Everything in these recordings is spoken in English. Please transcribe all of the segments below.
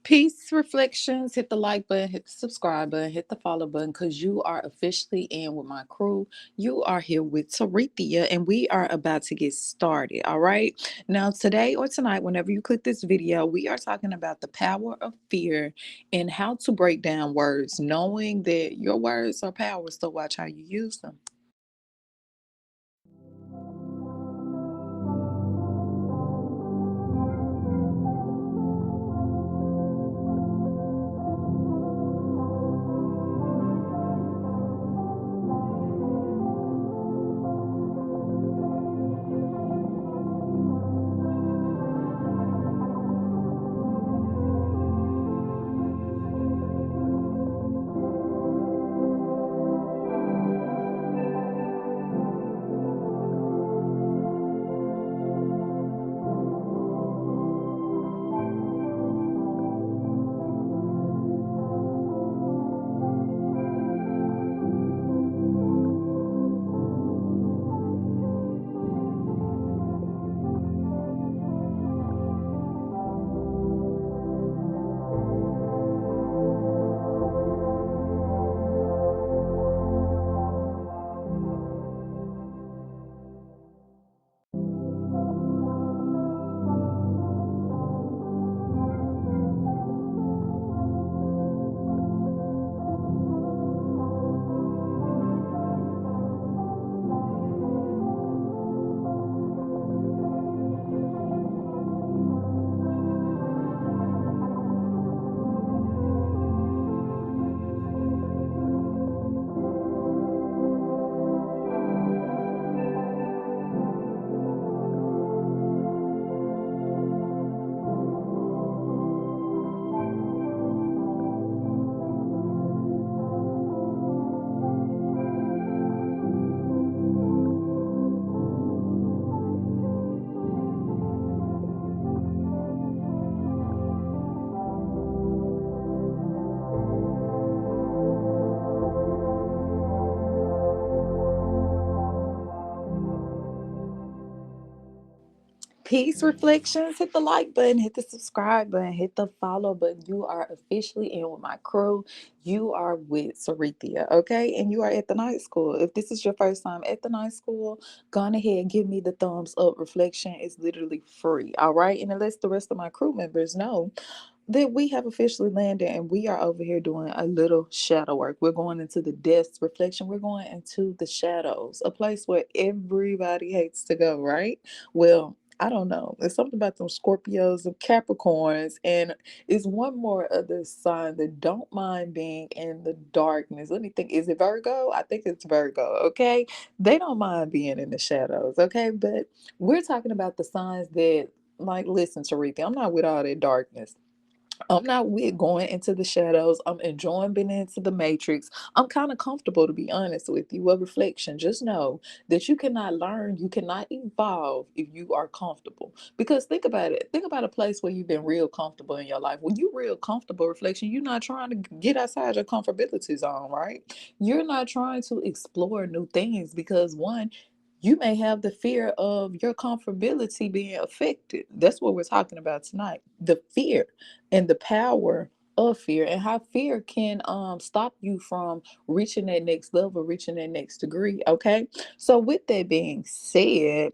Peace reflections, hit the like button, hit the subscribe button, hit the follow button because you are officially in with my crew. You are here with Tarithia and we are about to get started. All right. Now, today or tonight, whenever you click this video, we are talking about the power of fear and how to break down words, knowing that your words are power. So, watch how you use them. Peace reflections, hit the like button, hit the subscribe button, hit the follow button. You are officially in with my crew. You are with Sarithia, okay? And you are at the night school. If this is your first time at the night school, go on ahead and give me the thumbs up. Reflection is literally free, all right? And it lets the rest of my crew members know that we have officially landed and we are over here doing a little shadow work. We're going into the depths reflection. We're going into the shadows, a place where everybody hates to go, right? Well, I don't know. There's something about them Scorpios and Capricorns, and it's one more other sign that don't mind being in the darkness. Let me think. Is it Virgo? I think it's Virgo. Okay, they don't mind being in the shadows. Okay, but we're talking about the signs that, like, listen, Tarika, I'm not with all that darkness. I'm not with going into the shadows. I'm enjoying being into the matrix. I'm kind of comfortable, to be honest with you. A reflection. Just know that you cannot learn, you cannot evolve if you are comfortable. Because think about it. Think about a place where you've been real comfortable in your life. When you real comfortable, reflection, you're not trying to get outside your comfortability zone, right? You're not trying to explore new things because one, you may have the fear of your comfortability being affected. That's what we're talking about tonight. The fear and the power of fear and how fear can stop you from reaching that next level, reaching that next degree. Okay, so with that being said,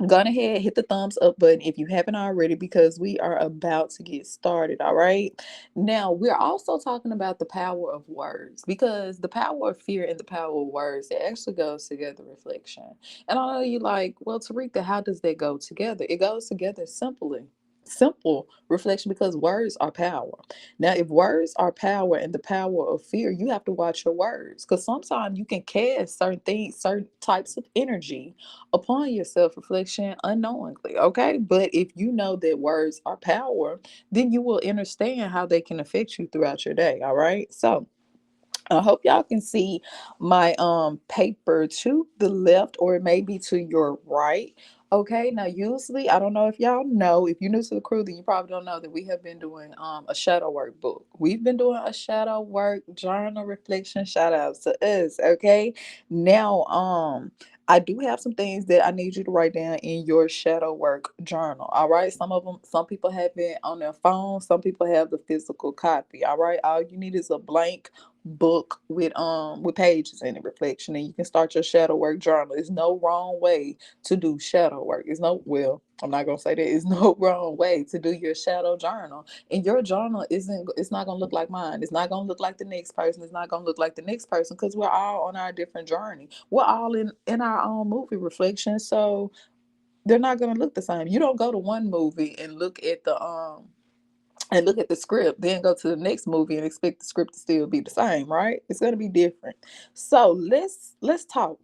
go ahead, hit the thumbs up button if you haven't already, because we are about to get started. All right, now we're also talking about the power of words, because the power of fear and the power of words, it actually goes together. Reflection. And I know you like, well, Tarika, how does that go together? It goes together simply. Simple reflection, because words are power. Now, if words are power and the power of fear, you have to watch your words, because sometimes you can cast certain things, certain types of energy upon your self reflection unknowingly. Okay. But if you know that words are power, then you will understand how they can affect you throughout your day. All right. So, I hope y'all can see my paper to the left, or it may be to your right. Okay, now usually, I don't know if y'all know, if you're new to the crew, then you probably don't know that we have been doing a shadow work book. We've been doing a shadow work journal reflection. Shout outs to us. Okay. Now I do have some things that I need you to write down in your shadow work journal. All right. Some people have it on their phone, some people have the physical copy. All right. All you need is a blank book with pages in it, reflection, and you can start your shadow work journal. There's no wrong way to do shadow work. It's no, well, I'm not gonna say that. It's no wrong way to do your shadow journal. And your journal isn't, it's not gonna look like mine. It's not gonna look like the next person. It's not gonna look like the next person, because we're all on our different journey. We're all in our own movie reflection. So they're not gonna look the same. You don't go to one movie and look at the script, then go to the next movie and expect the script to still be the same, right? It's going to be different. So let's talk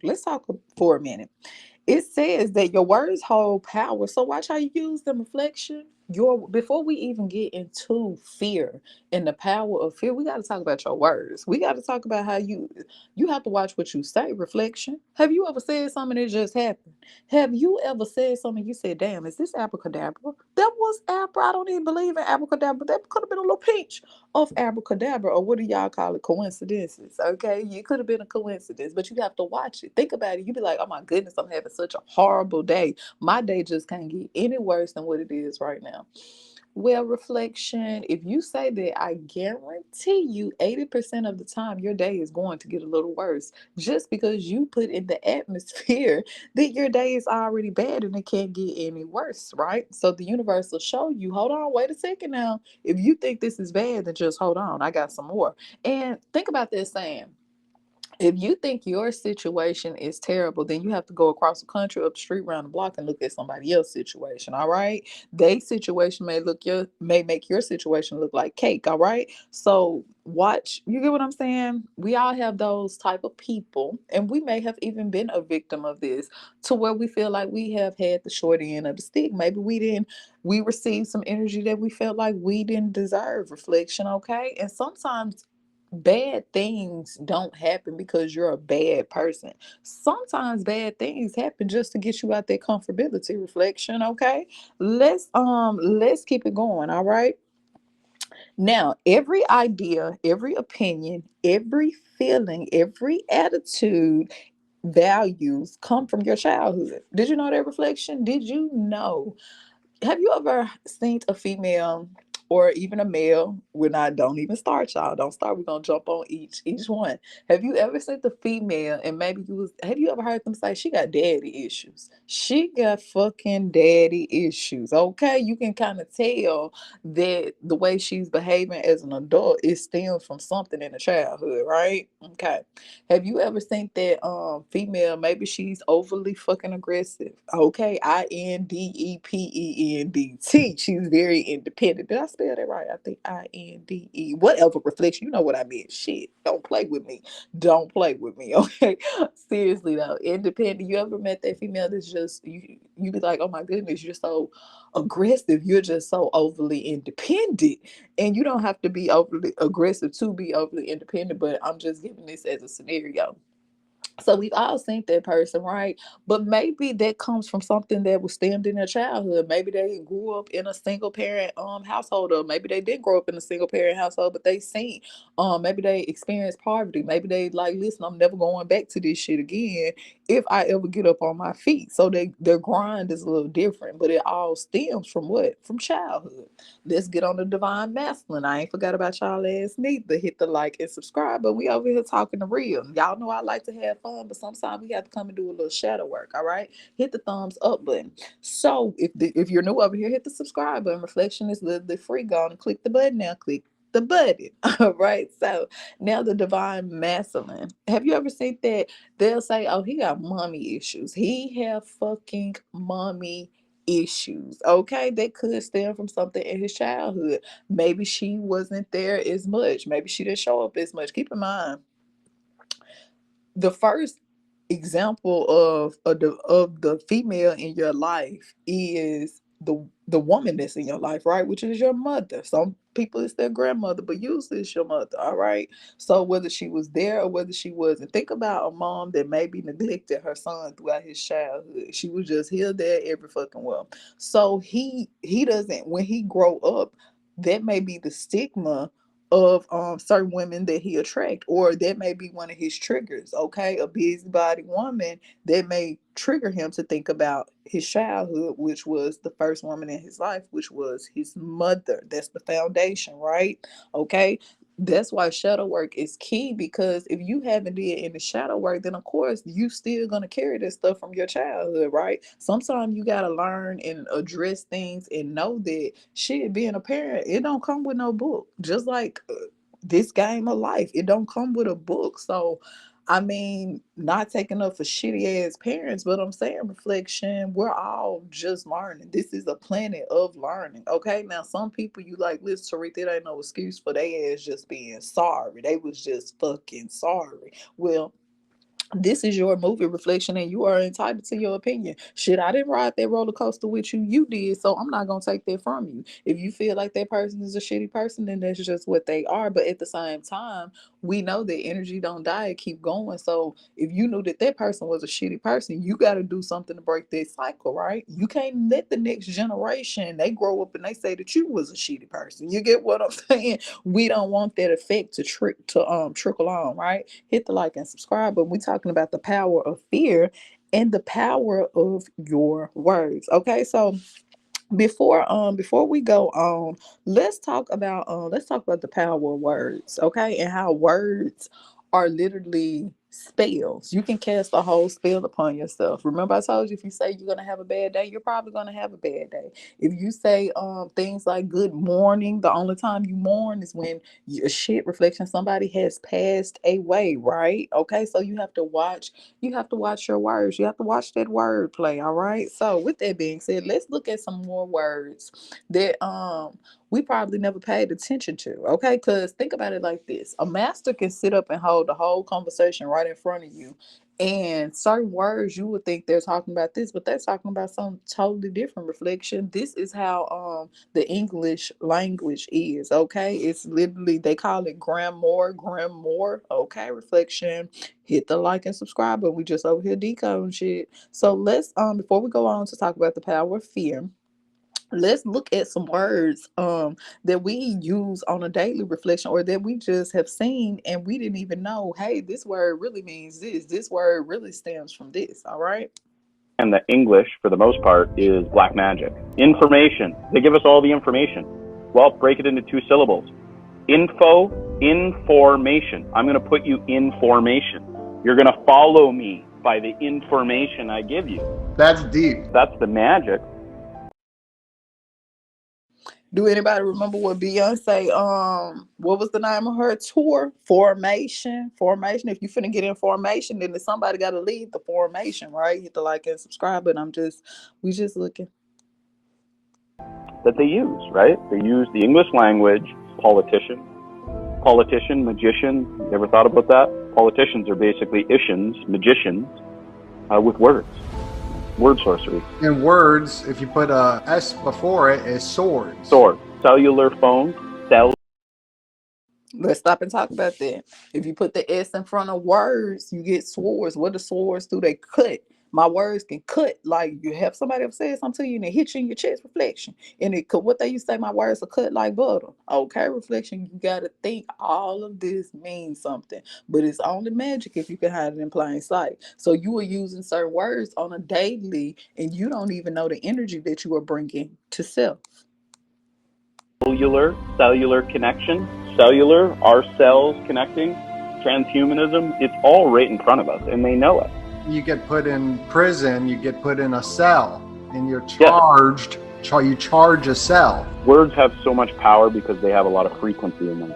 for a minute. It says that your words hold power. So watch how you use them, reflection. Your, before we even get into fear and the power of fear, we got to talk about your words. We got to talk about how you have to watch what you say, reflection. Have you ever said something that just happened? Have you ever said something you said, damn, is this abracadabra? That was abra. I don't even believe in abracadabra. That could have been a little pinch of abracadabra, or what do y'all call it? Coincidences. Okay. It could have been a coincidence, but you have to watch it. Think about it. You be like, oh my goodness, I'm having such a horrible day. My day just can't get any worse than what it is right now. Well, reflection, if you say that, I guarantee you 80% of the time your day is going to get a little worse, just because you put in the atmosphere that your day is already bad and it can't get any worse, right? So the universe will show you, hold on, wait a second now. If you think this is bad, then just hold on. I got some more. And think about this saying, if you think your situation is terrible, then you have to go across the country, up the street, around the block, and look at somebody else's situation. All right, their situation may make your situation look like cake. All right, so watch. You get what I'm saying? We all have those type of people, and we may have even been a victim of this, to where we feel like we have had the short end of the stick. Maybe we didn't. We received some energy that we felt like we didn't deserve. Reflection, okay, and sometimes bad things don't happen because you're a bad person. Sometimes bad things happen just to get you out that comfortability, reflection, okay? Let's keep it going, all right? Now, every idea, every opinion, every feeling, every attitude, values come from your childhood. Did you know that, reflection? Did you know, have you ever seen a female or even a male? We're not, don't even start, y'all. Don't start. We're gonna jump on each one. Have you ever seen the female and maybe have you ever heard them say she got daddy issues? She got fucking daddy issues. Okay. You can kind of tell that the way she's behaving as an adult is stems from something in the childhood, right? Okay. Have you ever seen that female, maybe she's overly fucking aggressive? Okay, INDEPENDT. She's very independent. Did I spell that right? I think INDE. Whatever, reflection. You know what I meant. Shit. Don't play with me. Don't play with me. Okay. Seriously though. Independent. You ever met that female that's just you be like, oh my goodness, you're so aggressive. You're just so overly independent. And you don't have to be overly aggressive to be overly independent, but I'm just giving this as a scenario. So we've all seen that person, right? But maybe that comes from something that was stemmed in their childhood. Maybe they grew up in a single parent household, or maybe they did grow up in a single parent household, but they seen maybe they experienced poverty. Maybe they like, listen, I'm never going back to this shit again if I ever get up on my feet. So their grind is a little different, but it all stems from what? From childhood. Let's get on the divine masculine. I ain't forgot about y'all ass neither. Hit the like and subscribe. But we over here talking the real. Y'all know I like to have fun, but sometimes we have to come and do a little shadow work. All right. Hit the thumbs up button. So if you're new over here, hit the subscribe button. Reflection is literally free. Go on and click the button now. Click the button. All right. So now the divine masculine. Have you ever seen that? They'll say, oh, he got mommy issues. He have fucking mommy issues. Okay, they could stem from something in his childhood. Maybe she wasn't there as much. Maybe she didn't show up as much. Keep in mind, the first example of the female in your life is the woman that's in your life, right? Which is your mother. Some people it's their grandmother, but usually it's your mother, all right? So whether she was there or whether she wasn't, think about a mom that maybe neglected her son throughout his childhood. She was just here, there, every fucking well. So he doesn't when he grow up, that may be the stigma of certain women that he attract, or that may be one of his triggers. Okay, a busybody woman that may trigger him to think about his childhood, which was the first woman in his life, which was his mother. That's the foundation, right? Okay. That's why shadow work is key, because if you haven't did any shadow work, then of course you still gonna carry this stuff from your childhood, right? Sometimes you gotta learn and address things and know that shit, being a parent, it don't come with no book. Just like this game of life, it don't come with a book. So I mean, not taking up for shitty ass parents, but I'm saying reflection, we're all just learning. This is a planet of learning. Okay. Now some people you like, listen, Tariq, it ain't no excuse for their ass just being sorry. They was just fucking sorry. Well, this is your movie reflection and you are entitled to your opinion. Shit, I didn't ride that roller coaster with you. You did. So I'm not going to take that from you. If you feel like that person is a shitty person, then that's just what they are. But at the same time, we know that energy don't die, it keep going. So if you knew that that person was a shitty person, you got to do something to break that cycle, right? You can't let the next generation, they grow up and they say that you was a shitty person. You get what I'm saying? We don't want that effect to trickle on, right? Hit the like and subscribe. But we're talking about the power of fear and the power of your words. Okay, so before we go on, let's talk about the power of words, okay, and how words are literally spells. You can cast a whole spell upon yourself. Remember I told you, if you say you're gonna have a bad day, you're probably gonna have a bad day. If you say things like good morning, the only time you mourn is when your shit reflection, somebody has passed away, right? Okay, so you have to watch your words. You have to watch that word play. All right. So with that being said, let's look at some more words that we probably never paid attention to. Okay, because think about it like this: a master can sit up and hold the whole conversation right in front of you. And certain words you would think they're talking about this, but they're talking about something totally different. Reflection. This is how the English language is. Okay, it's literally, they call it grammar. Okay, reflection. Hit the like and subscribe, but we just over here decoding shit. So let's before we go on to talk about the power of fear, let's look at some words that we use on a daily reflection, or that we just have seen and we didn't even know, hey, this word really means this word really stems from this. All right. And the English, for the most part, is black magic. Information. They give us all the information. Well, break it into 2 syllables. Info, information. I'm going to put you in formation. You're going to follow me by the information I give you. That's deep. That's the magic. Do anybody remember what Beyonce what was the name of her tour? Formation. If you finna get in formation, then somebody gotta lead the formation, right? Hit the like and subscribe. But we just looking. That they use, right? They use the English language. Politician, magician. You ever thought about that? Politicians are basically magicians, with words. Word sorcery. In words, if you put a S before it, is swords. Sword. Cellular phone. Let's stop and talk about that. If you put the S in front of words, you get swords. What do swords do? They cut. My words can cut. Like, you have somebody have said something to you and they hit you in your chest, reflection. And it could, what they used to say, my words are cut like butter. Okay, reflection, you gotta think all of this means something. But it's only magic if you can hide it in plain sight. So you are using certain words on a daily and you don't even know the energy that you are bringing to self. Cellular connection. Cellular, our cells connecting. Transhumanism, it's all right in front of us and they know it. You get put in prison, you get put in a cell, and you're charged. Yeah. You charge a cell. Words have so much power because they have a lot of frequency in them.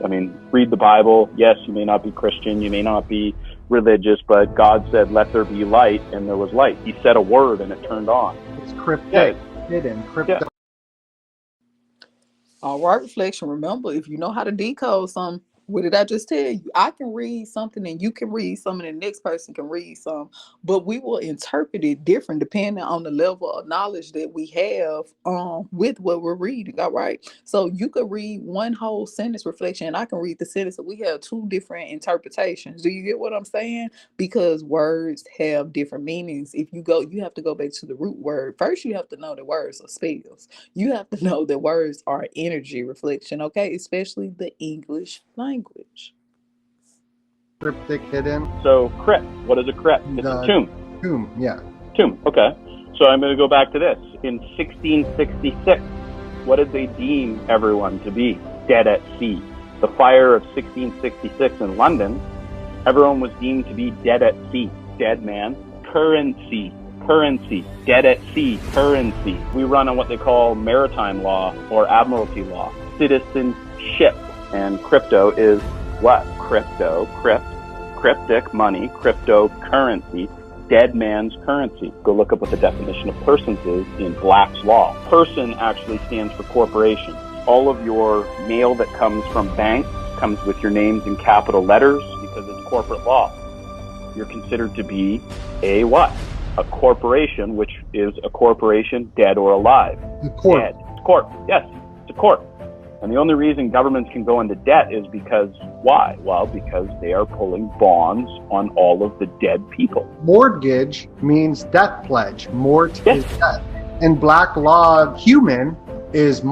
I mean, read the Bible. Yes, you may not be Christian, you may not be religious, but God said, let there be light, and there was light. He said a word and it turned on. It's cryptic, hidden, cryptic. Yeah. All right, reflection. Remember, if you know how to decode some, What did I just tell you? I can read something and you can read something and the next person can read some, but we will interpret it different depending on the level of knowledge that we have with what we're reading. All right. So you could read one whole sentence reflection and I can read the sentence and we have two different interpretations. Do you get what I'm saying? Because words have different meanings. If you go, you have to go back to the root word. First, you have to know that words are spells. You have to know that words are energy reflection, okay? Especially the English language. Cryptic, hidden. So crypt, what is a crypt? It's a tomb. Tomb, yeah. Tomb, okay. So I'm going to go back to this. In 1666, what did they deem everyone to be? Dead at sea. The fire of 1666 in London, everyone was deemed to be dead at sea. Dead man. Currency. Dead at sea. Currency. We run on what they call maritime law or admiralty law. Citizenship. And crypto is what? Cryptic money, cryptocurrency, dead man's currency. Go look up what the definition of persons is in Black's law. Person actually stands for corporation. All of your mail that comes from banks comes with your names in capital letters because it's corporate law. You're considered to be a what? A corporation, which is a corporation, dead or alive. The corp. Dead. Corp. Yes, it's a corp. And the only reason governments can go into debt is because, why? Well, because they are pulling bonds on all of the dead people. Mortgage means death pledge. Mort is death. In Black law, human is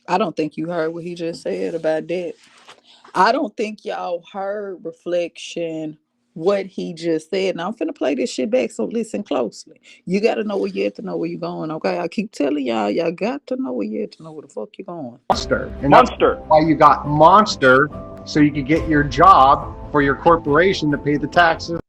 I don't think you heard what he just said about that. I don't think y'all heard reflection what he just said. Now I'm finna play this shit back, so listen closely. You gotta know where you're at to know where you're going, okay? I keep telling y'all got to know where you're at to know where the fuck you're going. monster. And Monster. That's why you got monster, so you could get your job for your corporation to pay the taxes.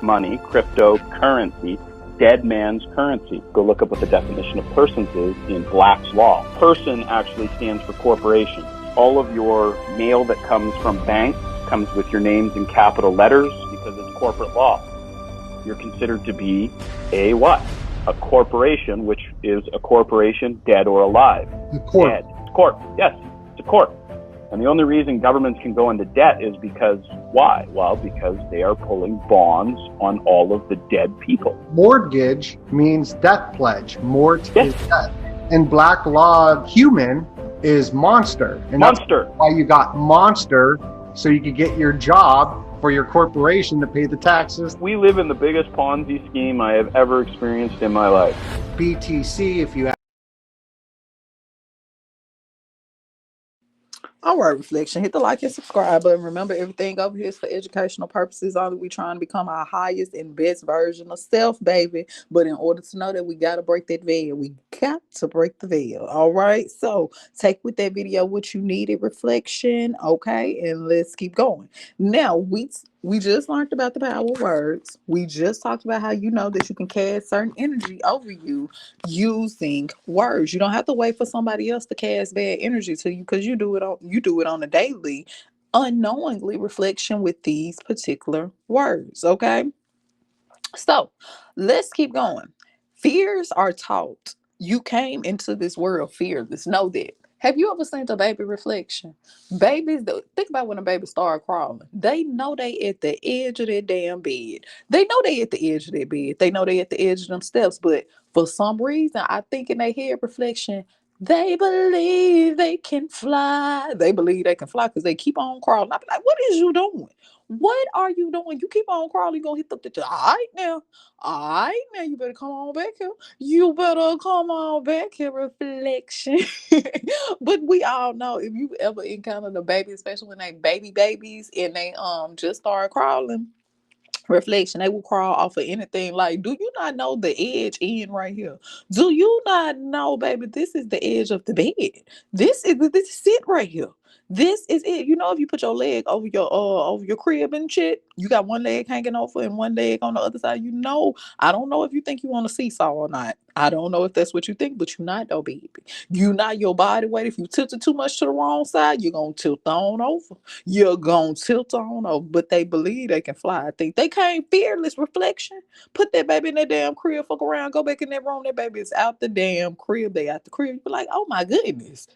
Money, cryptocurrency, dead man's currency. Go look up what the definition of persons is in Black's law. Person actually stands for corporation. All of your mail that comes from banks comes with your names in capital letters because it's corporate law. You're considered to be a what? A corporation, which is a corporation, dead or alive. The corp. Dead. Corp. Yes, it's a corp. And the only reason governments can go into debt is because, why? Well, because they are pulling bonds on all of the dead people. Mortgage means death pledge. Mort is death. In Black law, human is monster. And Monster. That's why you got monster, so you could get your job for your corporation to pay the taxes. We live in the biggest Ponzi scheme I have ever experienced in my life. BTC, if you All right, reflection. Hit the like and subscribe button. Remember, everything over here is for educational purposes only. We trying to become our highest and best version of self, baby. But in order to know that, we got to break that veil. We got to break the veil. All right. So take with that video what you needed, reflection. Okay. And let's keep going. Now, we just learned about the power of words. We just talked about how you know that you can cast certain energy over you using words. You don't have to wait for somebody else to cast bad energy to you because you do it on a daily, unknowingly reflection with these particular words. Okay. So let's keep going. Fears are taught. You came into this world fearless. Know that. Have you ever seen a baby reflection? Babies, think about when a baby start crawling. They know they at the edge of their damn bed. They know they at the edge of their bed. They know they at the edge of them steps. But for some reason, I think in their head reflection, they believe they can fly. They believe they can fly because they keep on crawling. I be like, what is you doing? What are you doing? You keep on crawling, you're gonna hit the all right now. All right now, you better come on back here. You better come on back here, reflection. But we all know if you ever encountered a baby, especially when they babies and they just start crawling. Reflection, they will crawl off of anything. Like, do you not know the edge in right here? Do you not know, baby, this is the edge of the bed? This is it right here. This is it. You know, if you put your leg over your crib and shit, you got one leg hanging over and one leg on the other side. You know, I don't know if you think you want a seesaw or not. I don't know if that's what you think, but you're not though, baby. You not your body weight. If you tilt it too much to the wrong side, you're gonna tilt on over. You're gonna tilt on over. But they believe they can fly. I think they came fearless reflection. Put that baby in that damn crib, fuck around, go back in that room. That baby is out the damn crib. They out the crib. You be like, oh my goodness.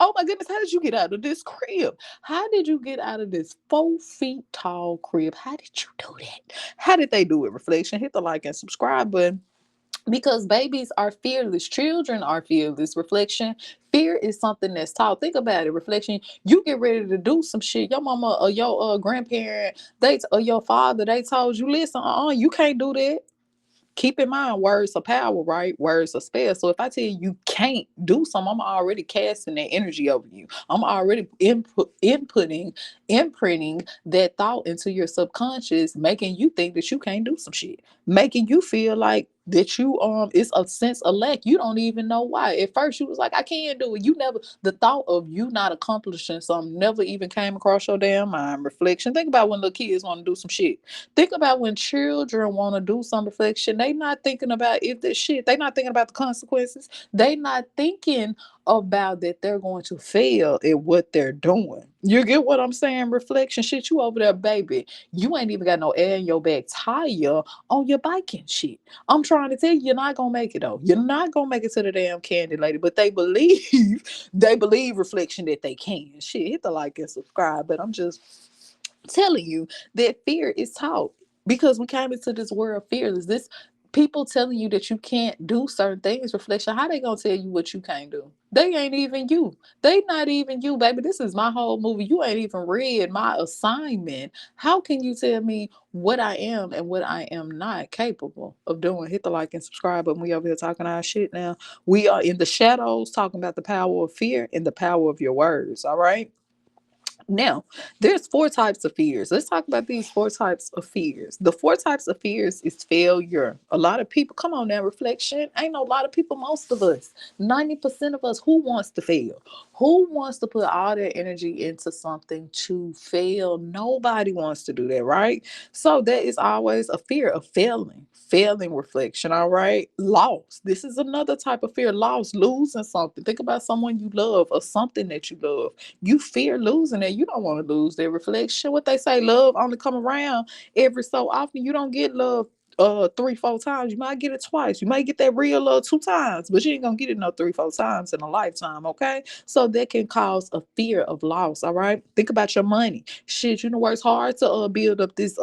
Oh my goodness, how did you get out of this crib? How did you get out of this 4 feet tall crib? How did you do that? How did they do it? Reflection. Hit the like and subscribe button because babies are fearless, children are fearless. Reflection, fear is something that's taught. Think about it. Reflection, you get ready to do some shit, your mama or your grandparent, or your father, they told you, listen, you can't do that. Keep in mind, words are power, right? Words are spell. So if I tell you you can't do something, I'm already casting that energy over you. I'm already imprinting that thought into your subconscious, making you think that you can't do some shit, making you feel like that you it's a sense of lack. You don't even know why. At first you was like, I can't do it. You never, the thought of you not accomplishing something never even came across your damn mind. Reflection. Think about when little kids want to do some shit. Think about when children want to do some reflection. They not thinking about if this shit. They not thinking about the consequences. They not thinking about that they're going to fail at what they're doing. You get what I'm saying? Reflection. Shit, you over there, baby. You ain't even got no air in your back tire on your bike and shit. I'm trying to tell you, you're not gonna make it though. You're not gonna make it to the damn candy lady. But they believe, they believe reflection that they can. Shit, hit the like and subscribe. But I'm just telling you that fear is taught because we came into this world fearless. This people telling you that you can't do certain things. Reflection, how they gonna tell you what you can't do? They ain't even you. They not even you, baby. This is my whole movie. You ain't even read my assignment. How can you tell me what I am and what I am not capable of doing? Hit the like and subscribe button. We over here talking our shit now. We are in the shadows talking about the power of fear and the power of your words. All right. Now, there's 4 types of fears. Let's talk about these 4 types of fears. The 4 types of fears is failure. A lot of people, come on now, reflection. Ain't no lot of people, most of us, 90% of us, who wants to fail? Who wants to put all their energy into something to fail? Nobody wants to do that, right? So there is always a fear of failing. Failing reflection, all right? Loss. This is another type of fear. Loss, losing something. Think about someone you love or something that you love. You fear losing it. You don't want to lose that reflection. What they say, love only come around every so often. You don't get love 3 4 times. You might get it twice. You might get that real love 2 times, but you ain't gonna get it no 3 4 times in a lifetime. Okay, so that can cause a fear of loss. All right, think about your money. Shit, you know it's hard to build up this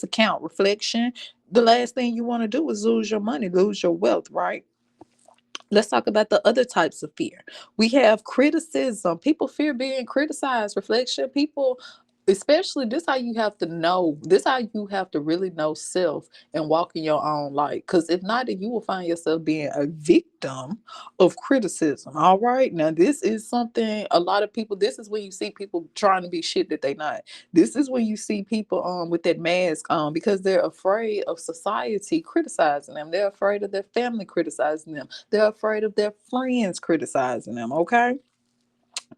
account. Reflection, the last thing you want to do is lose your money, lose your wealth, right? Let's talk about the other types of fear. We have criticism. People fear being criticized. Reflection. People, especially this, how you have to know. This how you have to really know self and walk in your own light. Because if not, then you will find yourself being a victim of criticism. All right. Now, this is something a lot of people. This is when you see people trying to be shit that they not. This is when you see people with that mask on because they're afraid of society criticizing them. They're afraid of their family criticizing them. They're afraid of their friends criticizing them. Okay.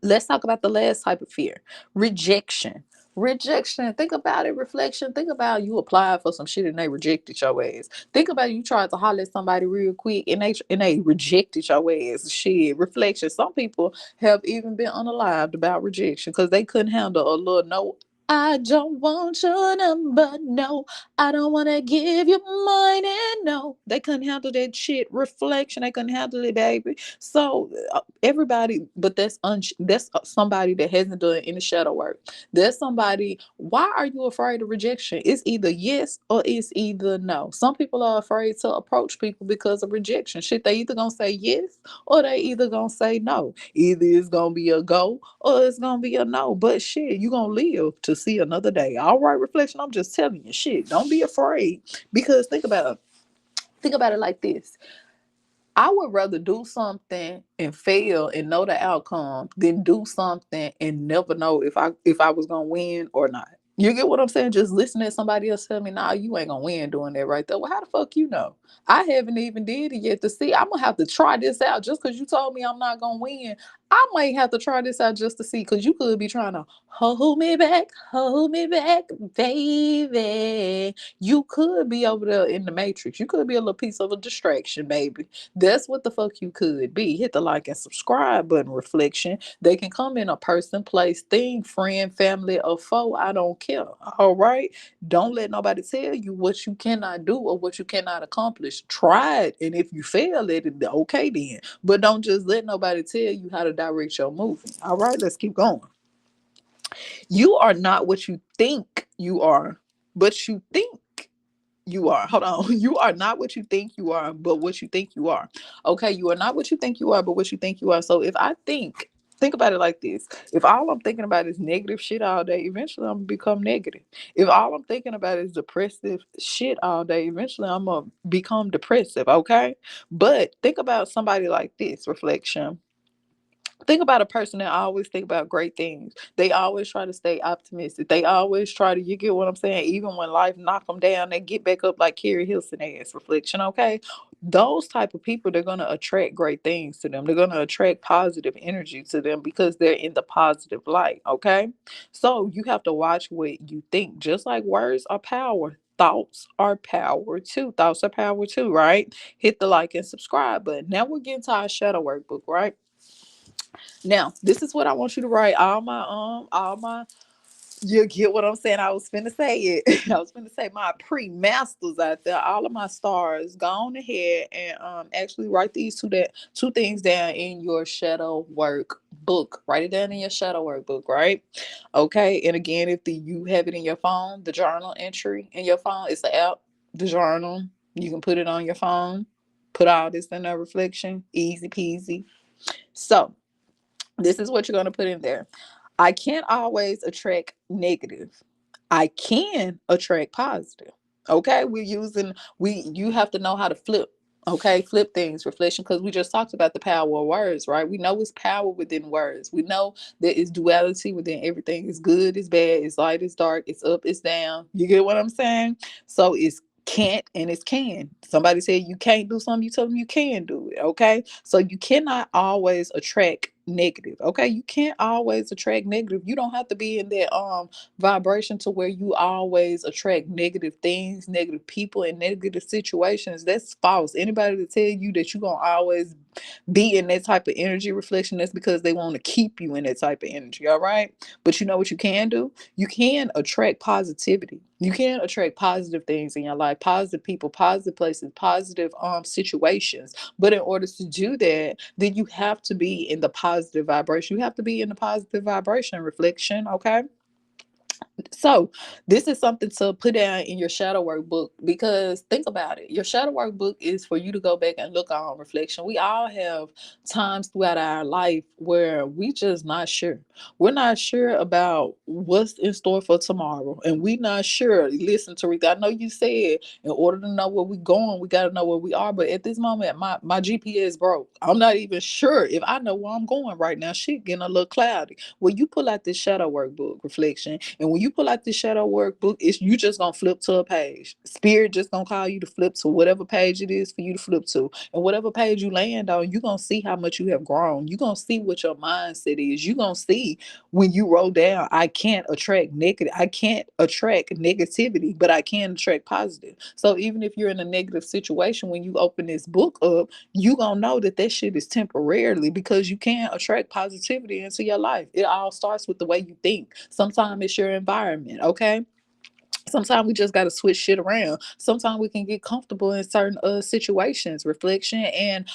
Let's talk about the last type of fear, rejection. Rejection. Think about it. Reflection. Think about you applied for some shit and they rejected your ass. Think about you tried to holler at somebody real quick and they rejected your ass. Shit. Reflection. Some people have even been unalived about rejection because they couldn't handle a little no. I don't want your number. No, I don't want to give you mine. And no, they couldn't handle that shit. Reflection. They couldn't handle it, baby. So everybody, but that's somebody that hasn't done any shadow work. There's somebody. Why are you afraid of rejection? It's either yes or it's either no. Some people are afraid to approach people because of rejection. Shit, they either gonna say yes or they either gonna say no. Either it's gonna be a go or it's gonna be a no. But shit, you gonna live to see another day. All right, reflection. I'm just telling you, shit. Don't be afraid because think about it like this. I would rather do something and fail and know the outcome than do something and never know if I was gonna win or not. You get what I'm saying? Just listening to somebody else tell me, nah, you ain't gonna win doing that right there. Well, how the fuck you know? I haven't even did it yet to see. I'm gonna have to try this out just because you told me I'm not gonna win. I might have to try this out just to see, because you could be trying to hold me back, baby. You could be over there in the matrix. You could be a little piece of a distraction, baby. That's what the fuck you could be. Hit the like and subscribe button, reflection. They can come in a person, place, thing, friend, family, or foe. I don't care. All right. Don't let nobody tell you what you cannot do or what you cannot accomplish. Try it. And if you fail at it, okay then. But don't just let nobody tell you how to direct your movement. All right, let's keep going. You are not what you think you are, but you think you are. Hold on. You are not what you think you are, but what you think you are. Okay, you are not what you think you are, but what you think you are. So if I think about it like this. If all I'm thinking about is negative shit all day, eventually I'm gonna become negative. If all I'm thinking about is depressive shit all day, eventually I'm gonna become depressive. Okay. But think about somebody like this, reflection. Think about a person that always think about great things. They always try to stay optimistic. They always try to, you get what I'm saying? Even when life knock them down, they get back up like Carrie Hilson ass, reflection, okay? Those type of people, they're going to attract great things to them. They're going to attract positive energy to them because they're in the positive light, okay? So you have to watch what you think. Just like words are power, thoughts are power too. Thoughts are power too, right? Hit the like and subscribe button. Now we're getting to our shadow workbook, right? Now, this is what I want you to write. All my you get what I'm saying? I was finna say it. I was finna say my pre-masters out there, all of my stars. Go on ahead and actually write these two things down in your shadow work book. Write it down in your shadow work book, right? Okay. And again, if you have it in your phone, the journal entry in your phone, it's the app, the journal. You can put it on your phone. Put all this in a reflection. Easy peasy. So this is what you're going to put in there. I can't always attract negative. I can attract positive. Okay, you have to know how to flip. Okay, flip things, reflection, because we just talked about the power of words, right? We know it's power within words. We know there is duality within everything. It's good, it's bad, it's light, it's dark, it's up, it's down. You get what I'm saying? So it's can't and it's can. Somebody said you can't do something, you tell them you can do it. Okay. So you cannot always attract negative. Okay. You can't always attract negative. You don't have to be in that vibration to where you always attract negative things, negative people, and negative situations. That's false. Anybody to tell you that you're gonna always be in that type of energy, reflection, that's because they want to keep you in that type of energy. All right. But you know what you can do? You can attract positivity. You can attract positive things in your life, positive people, positive places, positive situations. But in order to do that, then you have to be in the positive vibration. You have to be in the positive vibration, reflection. Okay. So this is something to put down in your shadow work book, because think about it. Your shadow work book is for you to go back and look on reflection. We all have times throughout our life where we just not sure. We're not sure about what's in store for tomorrow. And we not sure. Listen, Tarika, I know you said in order to know where we're going, we got to know where we are. But at this moment, my GPS broke. I'm not even sure if I know where I'm going right now. Shit getting a little cloudy. When you pull out this shadow work book, reflection, and when you pull out this shadow workbook, it's you just gonna flip to a page. Spirit just gonna call you to flip to whatever page it is for you to flip to. And whatever page you land on, you're gonna see how much you have grown. You're gonna see what your mindset is. You're gonna see when you wrote down, I can't attract negative, I can't attract negativity, but I can attract positive. So even if you're in a negative situation, when you open this book up, you gonna know that that shit is temporarily, because you can't attract positivity into your life. It all starts with the way you think. Sometimes it's your environment, okay? Sometimes we just got to switch shit around. Sometimes we can get comfortable in certain situations, reflection, and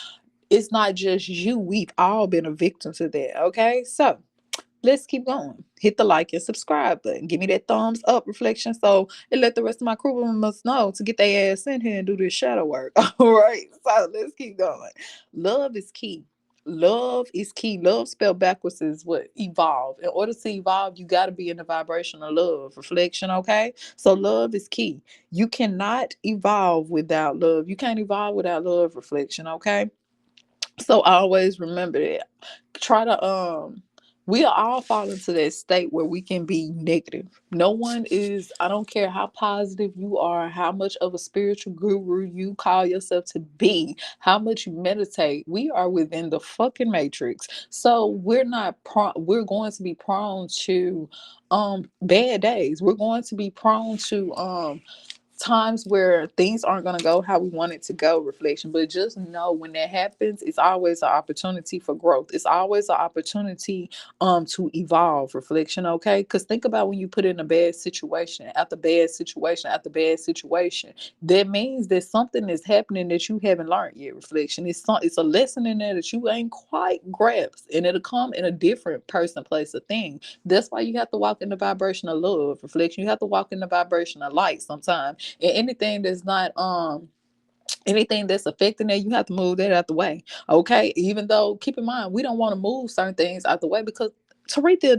it's not just you. We've all been a victim to that, okay? So let's keep going. Hit the like and subscribe button. Give me that thumbs up, reflection, so it let the rest of my crew members know to get their ass in here and do this shadow work. All right. So let's keep going. Love is key. Love is key. Love spelled backwards is what? Evolve. In order to evolve, you got to be in the vibration of love, reflection, okay? So love is key. You cannot evolve without love. You can't evolve without love, reflection, okay? So always remember that. Try to We all fall into that state where we can be negative. No one is, I don't care how positive you are, how much of a spiritual guru you call yourself to be, how much you meditate, we are within the fucking matrix. So we're going to be prone to bad days. We're going to be prone to times where things aren't going to go how we want it to go, reflection. But just know when that happens, it's always an opportunity for growth. It's always an opportunity to evolve, reflection. Okay, because think about when you put in a bad situation after bad situation after bad situation, that means that something is happening that you haven't learned yet, reflection. It's a lesson in there that you ain't quite grasped, and it'll come in a different person, place, or thing. That's why you have to walk in the vibration of love, reflection. You have to walk in the vibration of light sometimes. And anything that's not anything that's affecting that, you have to move that out the way. Okay. Even though, keep in mind, we don't want to move certain things out the way because, Taretha,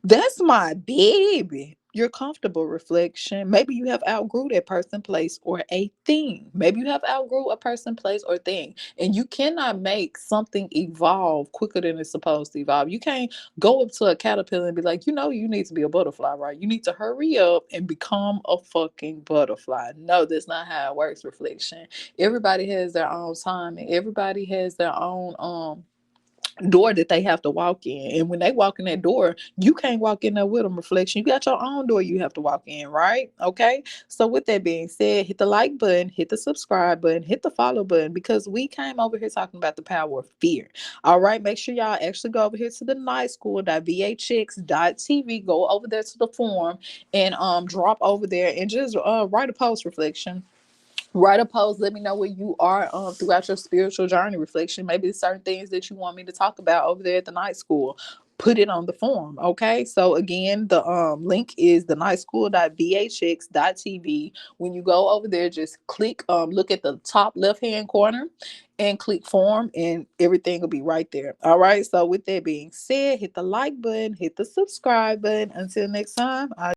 that's my baby. You're comfortable, reflection. Maybe you have outgrew that person, place, or a thing. Maybe you have outgrew a person, place, or thing. And you cannot make something evolve quicker than it's supposed to evolve. You can't go up to a caterpillar and be like, you need to be a butterfly, right? You need to hurry up and become a fucking butterfly. No, that's not how it works, reflection. Everybody has their own time, and everybody has their own door that they have to walk in. And when they walk in that door, you can't walk in there with them, reflection. You got your own door you have to walk in, right? Okay. So with that being said, hit the like button, hit the subscribe button, hit the follow button, because we came over here talking about the power of fear. All right. Make sure y'all actually go over here to the nightschool.vhx.tv. Go over there to the forum and drop over there and just write a post, reflection. Write a post. Let me know where you are throughout your spiritual journey, reflection. Maybe there's certain things that you want me to talk about over there at the night school. Put it on the forum. Okay. So again, the link is the nightschool.vhx.tv. When you go over there, just click look at the top left hand corner and click forum, and everything will be right there. All right. So with that being said, hit the like button, hit the subscribe button. Until next time,